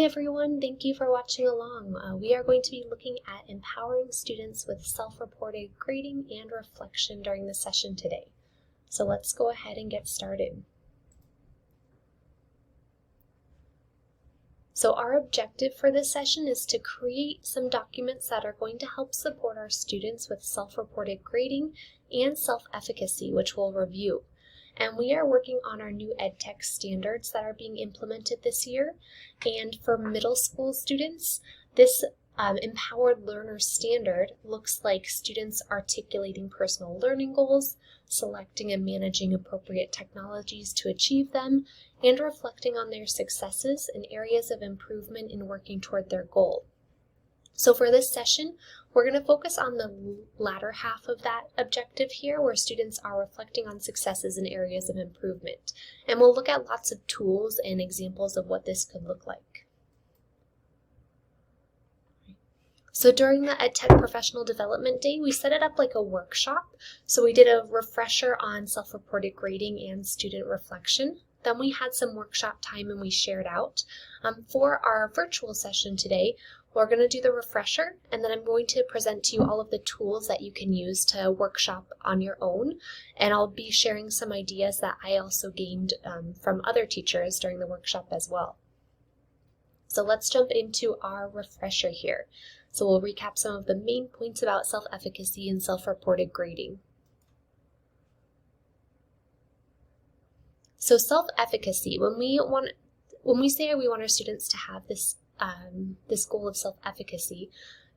everyone, thank you for watching along. We are going to be looking at empowering students with self-reported grading and reflection during the session today. So let's go ahead and get started. So our objective for this session is to create some documents that are going to help support our students with self-reported grading and self-efficacy, which we'll review. And we are working on our new EdTech standards that are being implemented this year. And for middle school students, this Empowered Learner Standard looks like students articulating personal learning goals, selecting and managing appropriate technologies to achieve them, and reflecting on their successes and areas of improvement in working toward their goal. So for this session, we're going to focus on the latter half of that objective here, where students are reflecting on successes and areas of improvement. And we'll look at lots of tools and examples of what this could look like. So during the EdTech Professional Development Day, we set it up like a workshop. So we did a refresher on self-reported grading and student reflection. Then we had some workshop time and we shared out. For our virtual session today, we're going to do the refresher, and then I'm going to present to you all of the tools that you can use to workshop on your own. And I'll be sharing some ideas that I also gained from other teachers during the workshop as well. So let's jump into our refresher here. So we'll recap some of the main points about self-efficacy and self-reported grading. So self-efficacy, when we say we want our students to have this goal of self-efficacy,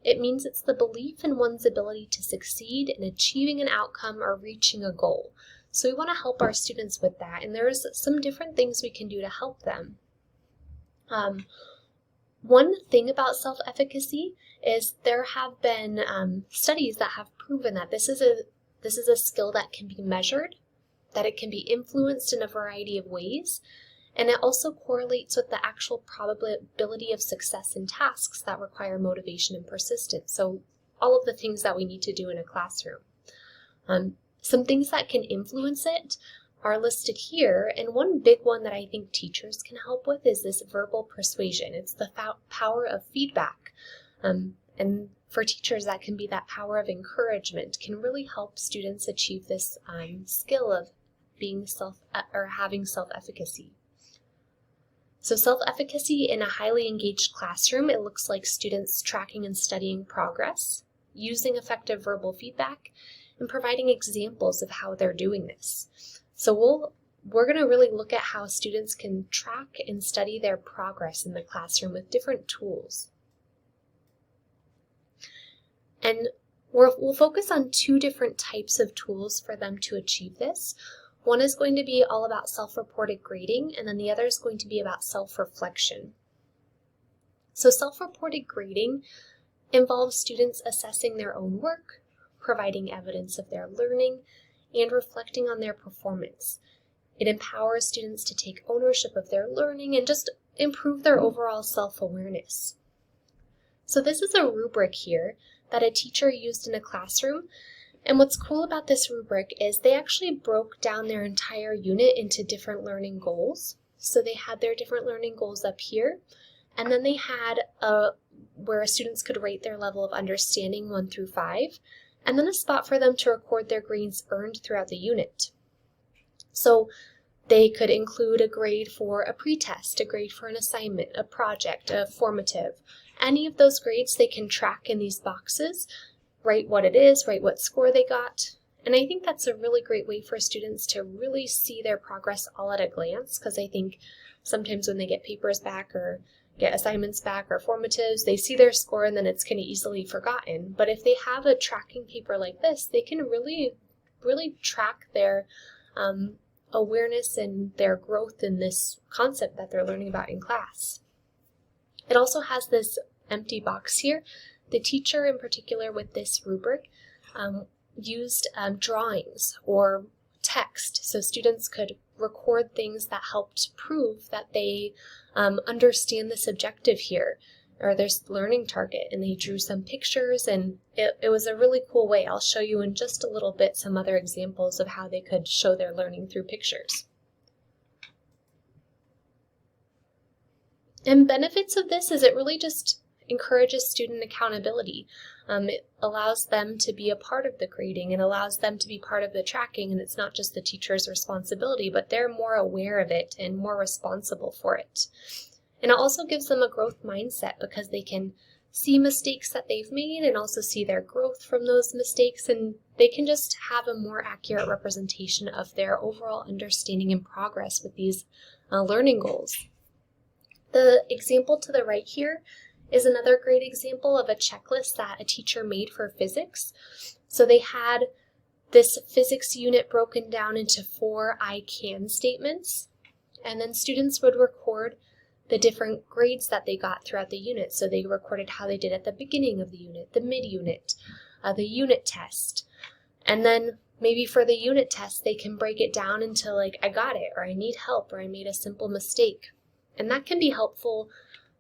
it means it's the belief in one's ability to succeed in achieving an outcome or reaching a goal. So we want to help our students with that, and there's some different things we can do to help them. One thing about self-efficacy is there have been studies that have proven that this is a skill that can be measured, that it can be influenced in a variety of ways, and it also correlates with the actual probability of success in tasks that require motivation and persistence. So all of the things that we need to do in a classroom. Some things that can influence it are listed here, and one big one that I think teachers can help with is this verbal persuasion. It's the power of feedback. And for teachers, that can be that power of encouragement, can really help students achieve this skill of being having self-efficacy. So self-efficacy in a highly engaged classroom, it looks like students tracking and studying progress, using effective verbal feedback, and providing examples of how they're doing this. So we're going to really look at how students can track and study their progress in the classroom with different tools. And we'll focus on two different types of tools for them to achieve this. One is going to be all about self-reported grading, and then the other is going to be about self-reflection. So self-reported grading involves students assessing their own work, providing evidence of their learning, and reflecting on their performance. It empowers students to take ownership of their learning and just improve their overall self-awareness. So this is a rubric here that a teacher used in a classroom. And what's cool about this rubric is they actually broke down their entire unit into different learning goals. So they had their different learning goals up here, and then they had where students could rate their level of understanding 1 through 5, and then a spot for them to record their grades earned throughout the unit. So they could include a grade for a pretest, a grade for an assignment, a project, a formative. Any of those grades they can track in these boxes, write what it is, write what score they got. And I think that's a really great way for students to really see their progress all at a glance, because I think sometimes when they get papers back or get assignments back or formatives, they see their score and then it's kind of easily forgotten. But if they have a tracking paper like this, they can really track their awareness and their growth in this concept that they're learning about in class. It also has this empty box here. The teacher in particular with this rubric used drawings or text, so students could record things that helped prove that they understand this objective here, or this learning target, and they drew some pictures, and it was a really cool way. I'll show you in just a little bit some other examples of how they could show their learning through pictures. And benefits of this is it really just encourages student accountability. It allows them to be a part of the grading and allows them to be part of the tracking, and it's not just the teacher's responsibility, but they're more aware of it and more responsible for it. And it also gives them a growth mindset because they can see mistakes that they've made and also see their growth from those mistakes, and they can just have a more accurate representation of their overall understanding and progress with these learning goals. The example to the right here is another great example of a checklist that a teacher made for physics. So they had this physics unit broken down into 4 I can statements, and then students would record the different grades that they got throughout the unit. So they recorded how they did at the beginning of the unit, the mid-unit, the unit test. And then maybe for the unit test, they can break it down into like, I got it, or I need help, or I made a simple mistake. And that can be helpful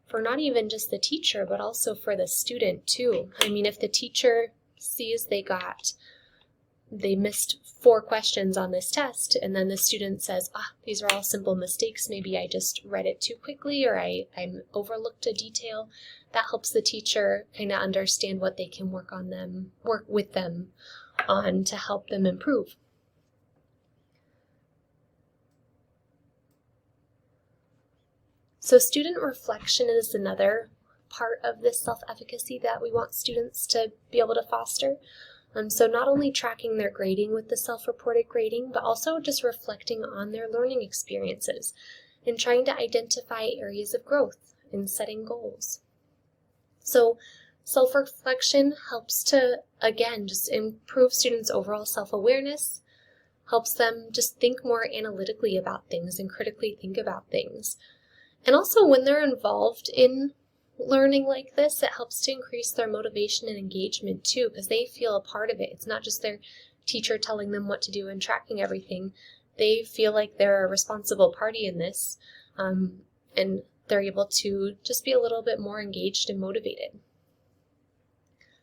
for not even just the teacher, but also for the student too. I mean, if the teacher sees they missed 4 questions on this test, and then the student says, these are all simple mistakes, maybe I just read it too quickly, or I overlooked a detail, that helps the teacher kind of understand what they can work with them on to help them improve. So student reflection is another part of this self-efficacy that we want students to be able to foster. So not only tracking their grading with the self-reported grading, but also just reflecting on their learning experiences and trying to identify areas of growth and setting goals. So self-reflection helps to, again, just improve students' overall self-awareness, helps them just think more analytically about things and critically think about things. And also when they're involved in learning like this, it helps to increase their motivation and engagement too, because they feel a part of it. It's not just their teacher telling them what to do and tracking everything. They feel like they're a responsible party in this, and they're able to just be a little bit more engaged and motivated.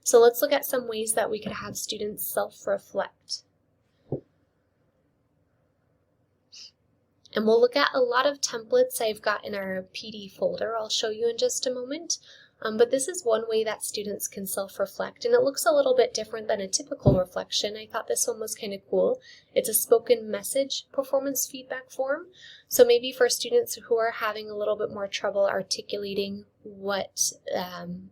So let's look at some ways that we could have students self-reflect. And we'll look at a lot of templates I've got in our PD folder. I'll show you in just a moment. But this is one way that students can self-reflect, and it looks a little bit different than a typical reflection. I thought this one was kind of cool. It's a spoken message performance feedback form. So maybe for students who are having a little bit more trouble articulating what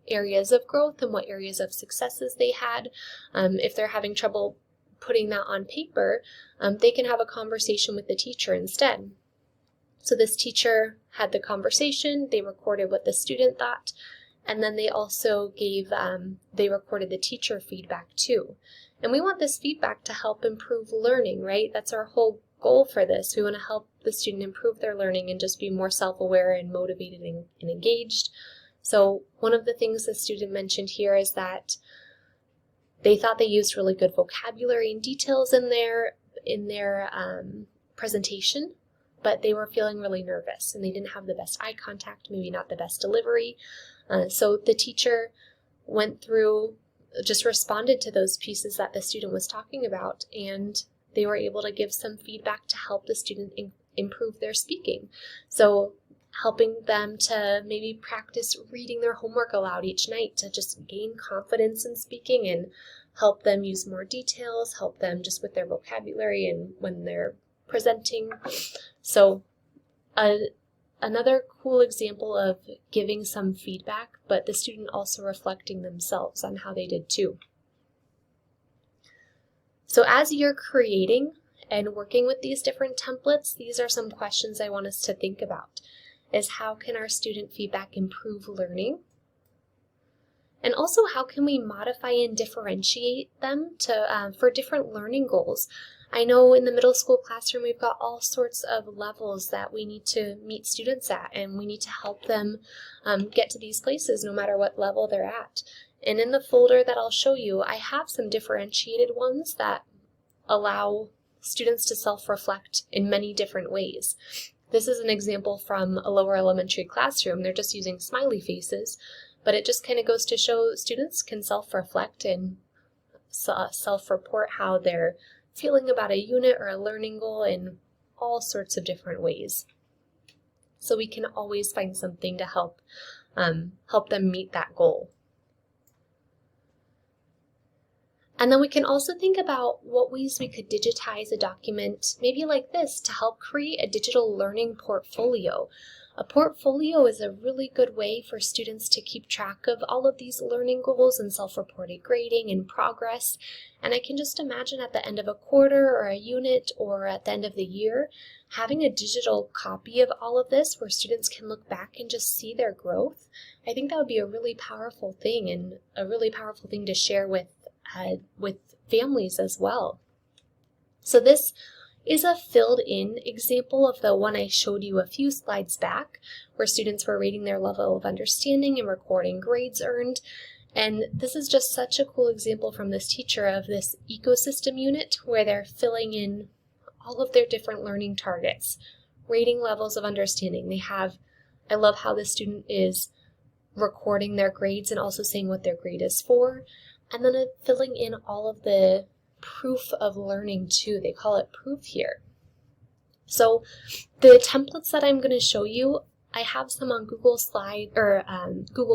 areas of growth and what areas of successes they had, if they're having trouble putting that on paper, they can have a conversation with the teacher instead. So this teacher had the conversation, they recorded what the student thought, and then they also they recorded the teacher feedback too. And we want this feedback to help improve learning, right? That's our whole goal for this. We want to help the student improve their learning and just be more self-aware and motivated and engaged. So one of the things the student mentioned here is that they thought they used really good vocabulary and details in their presentation, but they were feeling really nervous and they didn't have the best eye contact, maybe not the best delivery. So the teacher went through, just responded to those pieces that the student was talking about, and they were able to give some feedback to help the student improve their speaking. So helping them to maybe practice reading their homework aloud each night to just gain confidence in speaking and help them use more details, help them just with their vocabulary and when they're presenting. So another cool example of giving some feedback, but the student also reflecting themselves on how they did too. So as you're creating and working with these different templates, these are some questions I want us to think about. Is how can our student feedback improve learning? And also, how can we modify and differentiate them for different learning goals? I know in the middle school classroom, we've got all sorts of levels that we need to meet students at, and we need to help them get to these places no matter what level they're at. And in the folder that I'll show you, I have some differentiated ones that allow students to self-reflect in many different ways. This is an example from a lower elementary classroom. They're just using smiley faces, but it just kind of goes to show students can self-reflect and self-report how they're feeling about a unit or a learning goal in all sorts of different ways. So we can always find something to help them meet that goal. And then we can also think about what ways we could digitize a document, maybe like this, to help create a digital learning portfolio. A portfolio is a really good way for students to keep track of all of these learning goals and self-reported grading and progress. And I can just imagine at the end of a quarter or a unit or at the end of the year, having a digital copy of all of this where students can look back and just see their growth. I think that would be a really powerful thing, and a really powerful thing to share with families as well. So this is a filled in example of the one I showed you a few slides back, where students were rating their level of understanding and recording grades earned. And this is just such a cool example from this teacher of this ecosystem unit where they're filling in all of their different learning targets, rating levels of understanding. I love how the student is recording their grades and also saying what their grade is for. And then filling in all of the proof of learning too. They call it proof here. So the templates that I'm going to show you, I have some on Google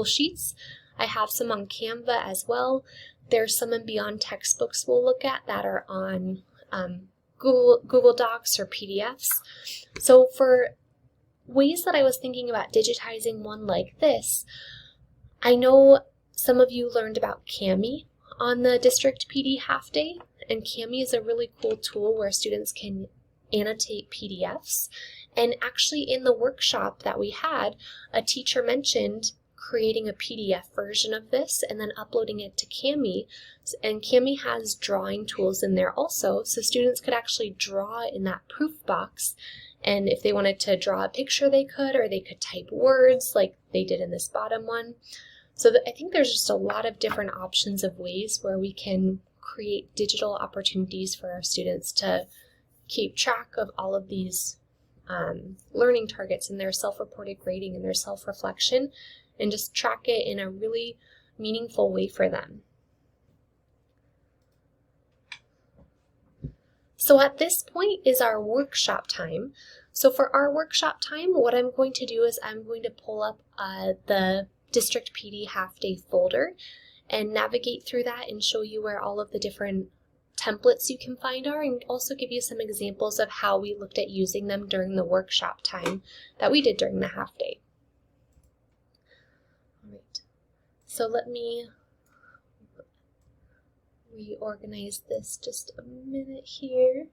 Sheets. I have some on Canva as well. There's some in Beyond Textbooks we'll look at that are on Google Docs or PDFs. So for ways that I was thinking about digitizing one like this, I know some of you learned about Kami on the District PD Half Day, and Kami is a really cool tool where students can annotate PDFs. And actually in the workshop that we had, a teacher mentioned creating a PDF version of this and then uploading it to Kami. And Kami has drawing tools in there also, so students could actually draw in that proof box. And if they wanted to draw a picture, they could, or they could type words like they did in this bottom one. So I think there's just a lot of different options of ways where we can create digital opportunities for our students to keep track of all of these learning targets and their self-reported grading and their self-reflection, and just track it in a really meaningful way for them. So at this point is our workshop time. So for our workshop time, what I'm going to do is I'm going to pull up the District PD Half Day folder and navigate through that and show you where all of the different templates you can find are, and also give you some examples of how we looked at using them during the workshop time that we did during the half day. All right, so let me reorganize this just a minute here.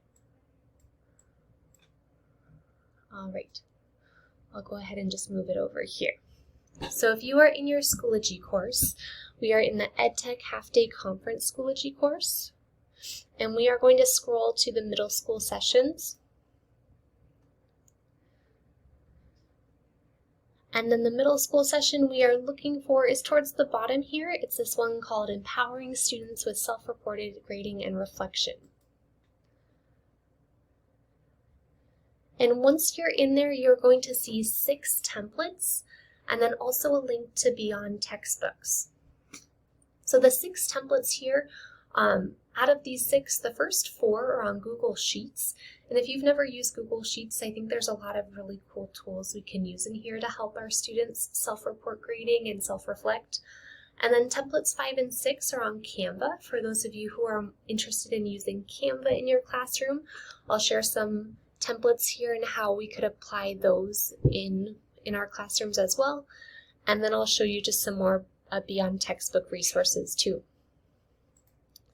All right, I'll go ahead and just move it over here. So if you are in your Schoology course, we are in the EdTech Half Day Conference Schoology course, and we are going to scroll to the middle school sessions. And then the middle school session we are looking for is towards the bottom here. It's this one called Empowering Students with Self-Reported Grading and Reflection. And once you're in there, you're going to see 6 templates, and then also a link to Beyond Textbooks. So the 6 templates here, out of these 6, the first 4 are on Google Sheets. And if you've never used Google Sheets, I think there's a lot of really cool tools we can use in here to help our students self-report grading and self-reflect. And then templates 5 and 6 are on Canva. For those of you who are interested in using Canva in your classroom, I'll share some templates here and how we could apply those in our classrooms as well. And then I'll show you just some more Beyond Textbook resources too.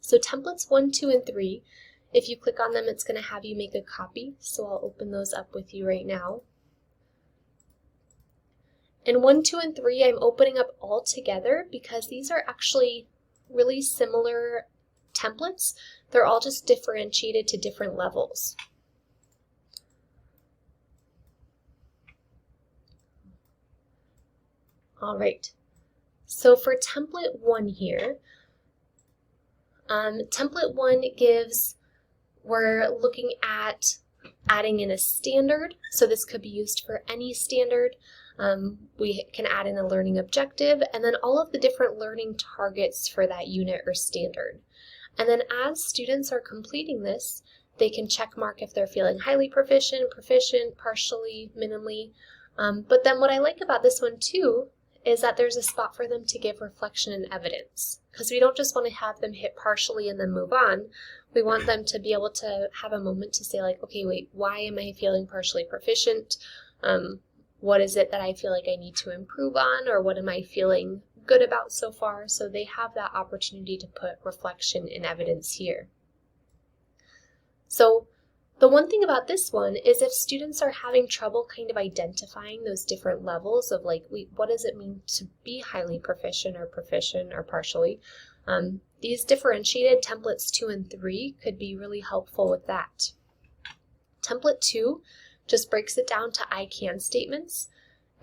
So templates 1, 2, and 3, if you click on them, it's going to have you make a copy. So I'll open those up with you right now. And 1, 2, and 3, I'm opening up all together because these are actually really similar templates. They're all just differentiated to different levels. All right, so for template 1 here, template 1 we're looking at adding in a standard. So this could be used for any standard. We can add in a learning objective and then all of the different learning targets for that unit or standard. And then as students are completing this, they can check mark if they're feeling highly proficient, proficient, partially, minimally. But then what I like about this one too is that there's a spot for them to give reflection and evidence, because we don't just want to have them hit partially and then move on. We want them to be able to have a moment to say like, okay, wait, why am I feeling partially proficient? What is it that I feel like I need to improve on, or what am I feeling good about so far? So they have that opportunity to put reflection and evidence here. So the one thing about this one is if students are having trouble kind of identifying those different levels of like, what does it mean to be highly proficient or partially, these differentiated templates 2 and 3 could be really helpful with that. Template 2 just breaks it down to I can statements,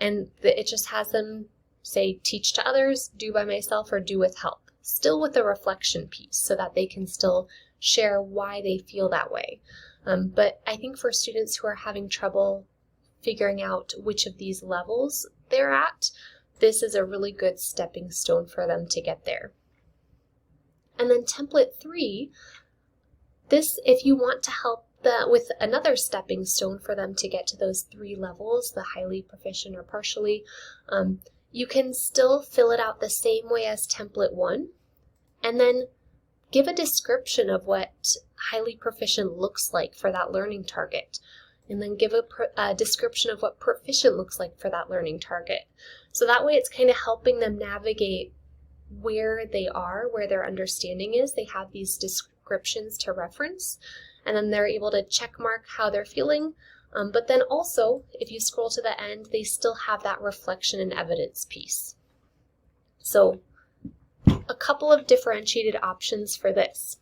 and it just has them say teach to others, do by myself, or do with help, still with a reflection piece so that they can still share why they feel that way. But I think for students who are having trouble figuring out which of these levels they're at, this is a really good stepping stone for them to get there. And then template 3, this, if you want to help with another stepping stone for them to get to those 3 levels, the highly proficient or partially, you can still fill it out the same way as template 1, and then give a description of what highly proficient looks like for that learning target, and then give a description of what proficient looks like for that learning target. So that way it's kind of helping them navigate where they are, where their understanding is. They have these descriptions to reference, and then they're able to check mark how they're feeling. But then also, if you scroll to the end, they still have that reflection and evidence piece. So a couple of differentiated options for this.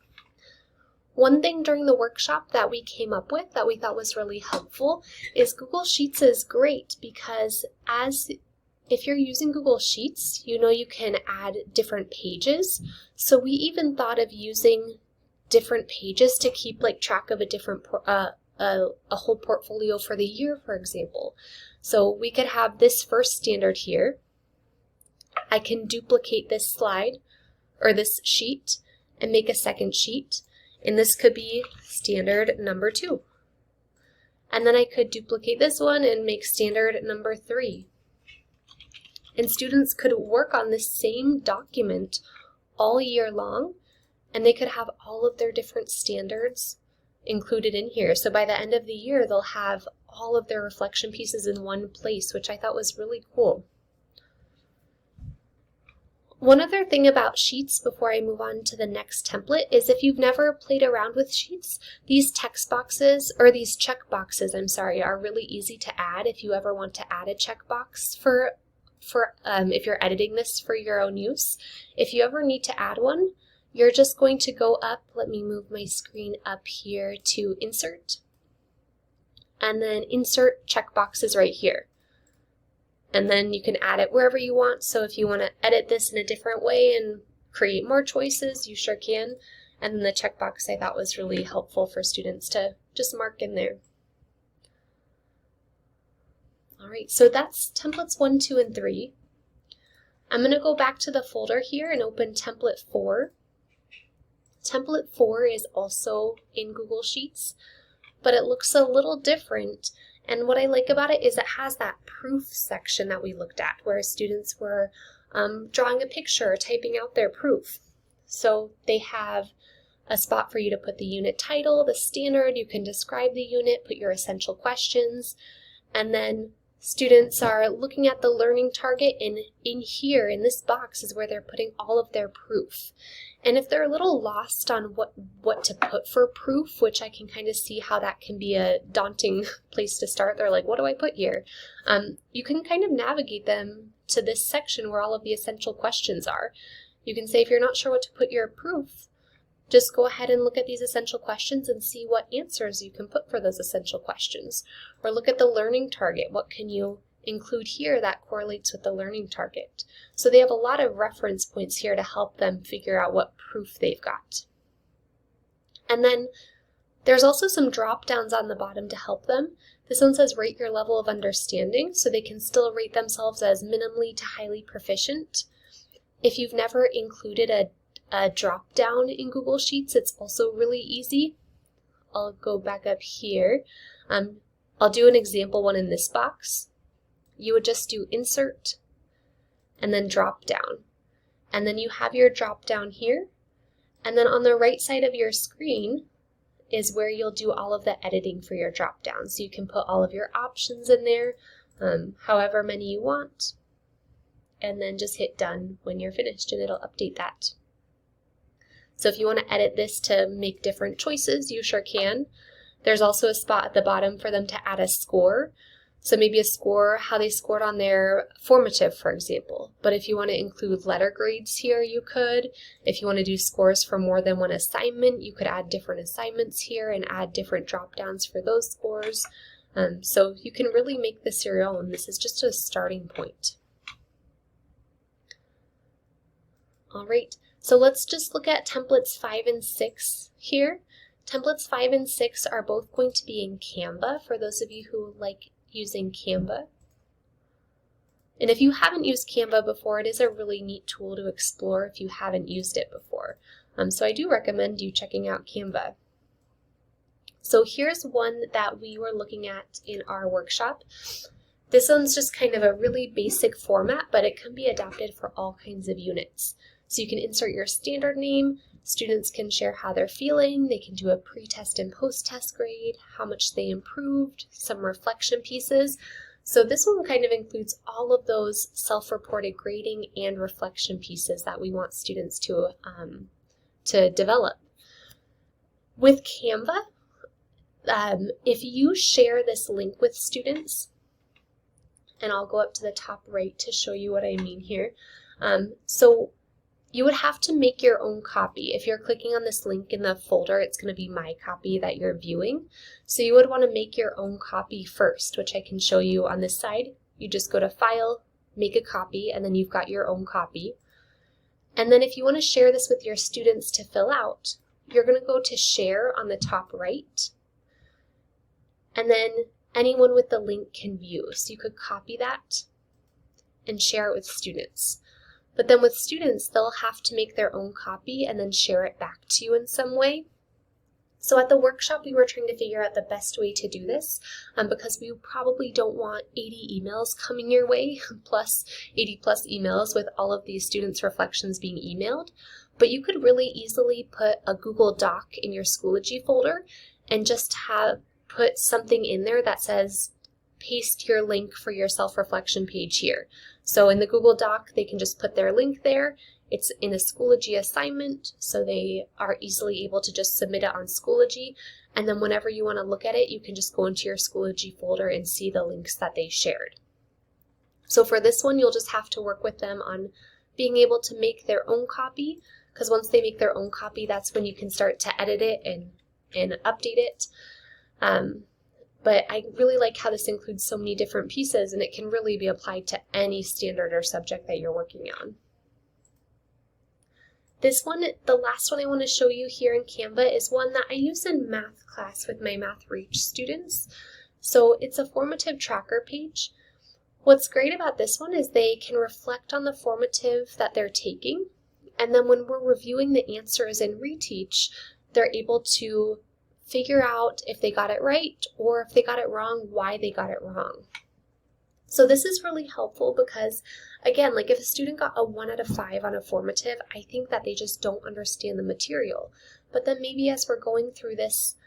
One thing during the workshop that we came up with that we thought was really helpful is Google Sheets is great because if you're using Google Sheets, you know you can add different pages. So we even thought of using different pages to keep like track of a different a whole portfolio for the year, for example. So we could have this first standard here. I can duplicate this slide or this sheet and make a second sheet, and this could be standard number 2. And then I could duplicate this one and make standard number 3. And students could work on this same document all year long, and they could have all of their different standards included in here. So by the end of the year, they'll have all of their reflection pieces in one place, which I thought was really cool. One other thing about Sheets before I move on to the next template is if you've never played around with Sheets, these text boxes, or these check boxes, are really easy to add if you ever want to add a checkbox for if you're editing this for your own use. If you ever need to add one, you're just going to go up, let me move my screen up here to Insert, and then Insert Checkboxes right here. And then you can add it wherever you want. So if you want to edit this in a different way and create more choices, you sure can. And then the checkbox I thought was really helpful for students to just mark in there. All right, so that's templates 1, 2, and 3. I'm going to go back to the folder here and open template 4. Template 4 is also in Google Sheets, but it looks a little different. And what I like about it is it has that proof section that we looked at, where students were drawing a picture or typing out their proof. So they have a spot for you to put the unit title, the standard, you can describe the unit, put your essential questions, and then students are looking at the learning target, and in here, in this box, is where they're putting all of their proof. And if they're a little lost on what to put for proof, which I can kind of see how that can be a daunting place to start, they're like, what do I put here? You can kind of navigate them to this section where all of the essential questions are. You can say if you're not sure what to put your proof, just go ahead and look at these essential questions and see what answers you can put for those essential questions. Or look at the learning target. What can you include here that correlates with the learning target? So they have a lot of reference points here to help them figure out what proof they've got. And then there's also some drop downs on the bottom to help them. This one says rate your level of understanding, so they can still rate themselves as minimally to highly proficient. If you've never included a drop down in Google Sheets, it's also really easy. I'll go back up here. I'll do an example one in this box. you would just do insert and then drop down. And then you have your drop down here. And then on the right side of your screen is where you'll do all of the editing for your drop down. So you can put all of your options in there, however many you want, and then just hit done when you're finished and it'll update that. So if you want to edit this to make different choices, you sure can. There's also a spot at the bottom for them to add a score. So maybe a score, how they scored on their formative, for example. But if you want to include letter grades here, you could. If you want to do scores for more than one assignment, you could add different assignments here and add different drop downs for those scores. So you can really make this your own. This is just a starting point. All right, so let's just look at templates 5 and 6 here. Templates 5 and 6 are both going to be in Canva for those of you who like using Canva. And if you haven't used Canva before, it is a really neat tool to explore if you haven't used it before. So I do recommend you checking out Canva. So here's one that we were looking at in our workshop. This one's just kind of a really basic format, but it can be adapted for all kinds of units. So you can insert your standard name, students can share how they're feeling, they can do a pre-test and post-test grade, how much they improved, some reflection pieces. So this one kind of includes all of those self-reported grading and reflection pieces that we want students to develop. With Canva, if you share this link with students, and I'll go up to the top right to show you what I mean here. So you would have to make your own copy. If you're clicking on this link in the folder, it's going to be my copy that you're viewing. So you would want to make your own copy first, which I can show you on this side. You just go to File, Make a Copy, and then you've got your own copy. And then if you want to share this with your students to fill out, you're going to go to Share on the top right. And then anyone with the link can view. So you could copy that and share it with students. But then with students, they'll have to make their own copy and then share it back to you in some way. So at the workshop, we were trying to figure out the best way to do this because we probably don't want 80 emails coming your way, plus 80 plus emails with all of these students' reflections being emailed. But you could really easily put a Google Doc in your Schoology folder and just put something in there that says, paste your link for your self-reflection page here. So in the Google Doc, they can just put their link there. It's in a Schoology assignment, so they are easily able to just submit it on Schoology. And then whenever you want to look at it, you can just go into your Schoology folder and see the links that they shared. So for this one, you'll just have to work with them on being able to make their own copy, because once they make their own copy, that's when you can start to edit it and update it. But I really like how this includes so many different pieces, and it can really be applied to any standard or subject that you're working on. This one, the last one I want to show you here in Canva, is one that I use in math class with my Math Reach students. So it's a formative tracker page. What's great about this one is they can reflect on the formative that they're taking, and then when we're reviewing the answers in Reteach, they're able to figure out if they got it right or if they got it wrong, why they got it wrong. So this is really helpful because, again, like if a student got a 1 out of 5 on a formative, I think that they just don't understand the material. But then maybe as we're going through this,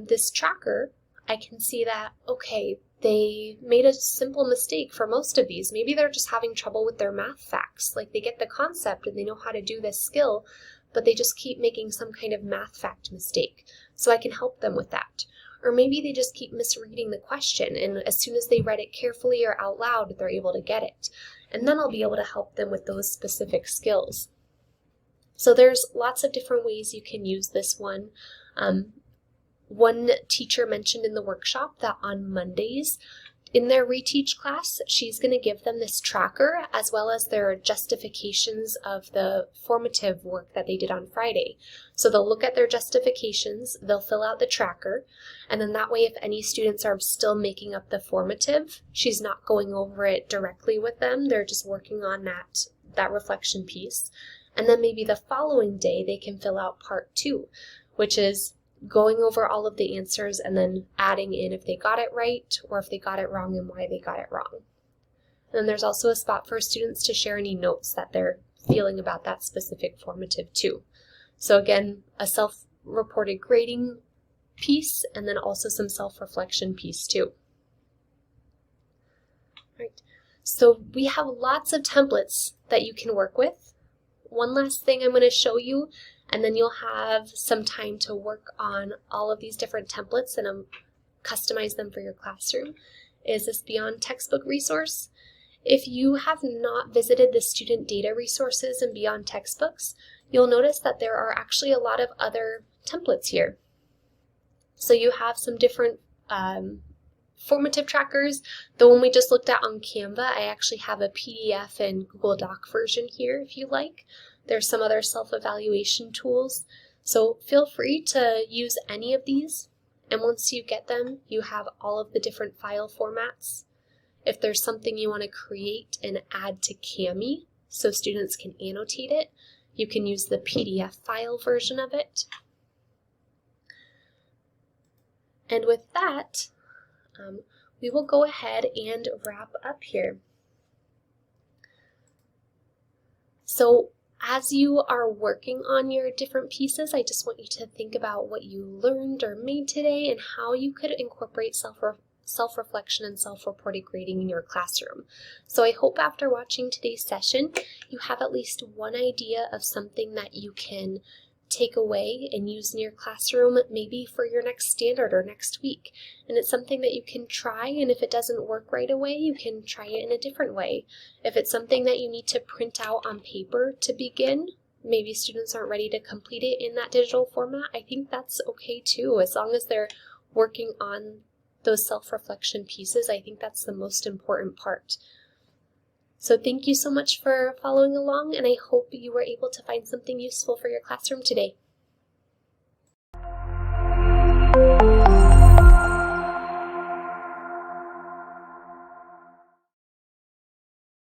this tracker, I can see that, okay, they made a simple mistake for most of these. Maybe they're just having trouble with their math facts. Like they get the concept and they know how to do this skill, but they just keep making some kind of math fact mistake. So I can help them with that. Or maybe they just keep misreading the question, and as soon as they read it carefully or out loud, they're able to get it. And then I'll be able to help them with those specific skills. So there's lots of different ways you can use this one. One teacher mentioned in the workshop that on Mondays, in their Reteach class, she's going to give them this tracker as well as their justifications of the formative work that they did on Friday. So they'll look at their justifications, they'll fill out the tracker, and then that way if any students are still making up the formative, she's not going over it directly with them, they're just working on that reflection piece. And then maybe the following day they can fill out part 2, which is going over all of the answers and then adding in if they got it right or if they got it wrong and why they got it wrong. And then there's also a spot for students to share any notes that they're feeling about that specific formative too. So again, a self-reported grading piece, and then also some self-reflection piece too. Right. So we have lots of templates that you can work with. One last thing I'm going to show you, and then you'll have some time to work on all of these different templates and customize them for your classroom, is this Beyond Textbook resource. If you have not visited the student data resources in Beyond Textbooks, you'll notice that there are actually a lot of other templates here. So you have some different formative trackers. The one we just looked at on Canva, I actually have a PDF and Google Doc version here if you like. There's some other self-evaluation tools. So feel free to use any of these. And once you get them, you have all of the different file formats. If there's something you want to create and add to Kami so students can annotate it, you can use the PDF file version of it. And with that, we will go ahead and wrap up here. So as you are working on your different pieces, I just want you to think about what you learned or made today and how you could incorporate self-reflection and self-reported grading in your classroom. So I hope after watching today's session, you have at least one idea of something that you can take away and use in your classroom, maybe for your next standard or next week. And it's something that you can try, and if it doesn't work right away, you can try it in a different way. If it's something that you need to print out on paper to begin, maybe students aren't ready to complete it in that digital format, I think that's okay too. As long as they're working on those self-reflection pieces, I think that's the most important part. So thank you so much for following along, and I hope you were able to find something useful for your classroom today.